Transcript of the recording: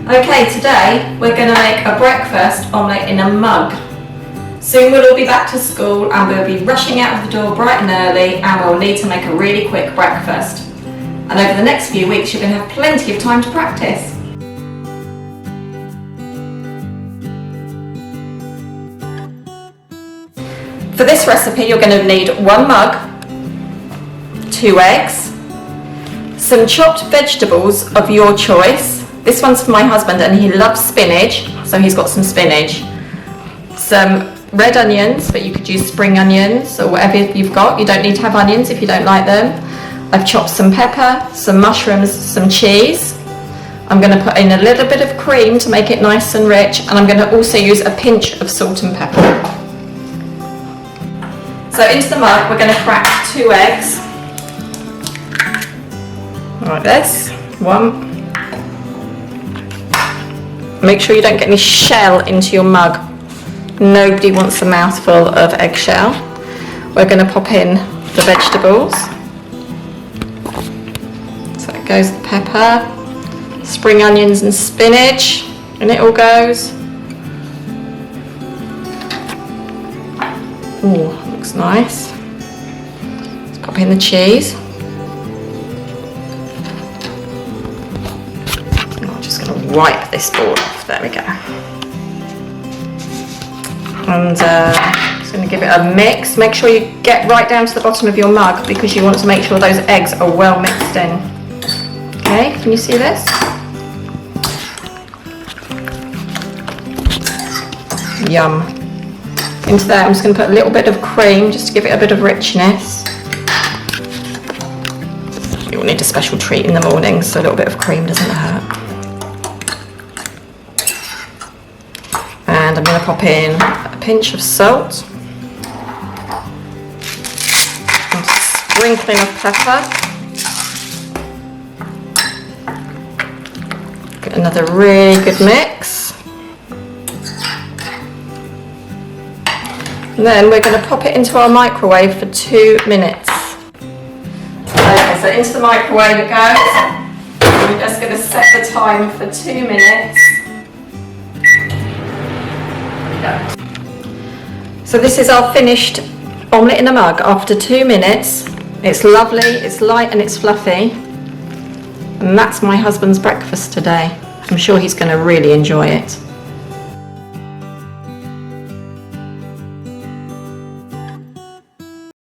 Okay, today we're going to make a breakfast omelette in a mug. Soon we'll all be back to school and we'll be rushing out of the door bright and early, and we'll need to make a really quick breakfast. And over the next few weeks you're going to have plenty of time to practice. For this recipe you're going to need 1 mug, 2 eggs, some chopped vegetables of your choice. This one's for my husband and he loves spinach, so he's got some spinach. Some red onions, but you could use spring onions or whatever you've got. You don't need to have onions if you don't like them. I've chopped some pepper, some mushrooms, some cheese. I'm going to put in a little bit of cream to make it nice and rich, and I'm going to also use a pinch of salt and pepper. So into the mug we're going to crack 2 eggs. Like this. 1. Make sure you don't get any shell into your mug. Nobody wants a mouthful of eggshell. We're going to pop in the vegetables. So it goes the pepper, spring onions and spinach, and it all goes. Oh, looks nice. Let's pop in the cheese. I'm just going to wipe this board off. There we go. And just going to give it a mix. Make sure you get right down to the bottom of your mug because you want to make sure those eggs are well mixed in. Okay, can you see this? Yum. Into there I'm just going to put a little bit of cream just to give it a bit of richness. You'll need a special treat in the morning, so a little bit of cream doesn't hurt. And I'm going to pop in a pinch of salt, and a sprinkling of pepper. Get another really good mix. And then we're going to pop it into our microwave for 2 minutes. Okay, so into the microwave it goes. We're just going to set the time for 2 minutes. So this is our finished omelette in a mug after 2 minutes. It's lovely, it's light and it's fluffy. And that's my husband's breakfast today. I'm sure he's going to really enjoy it.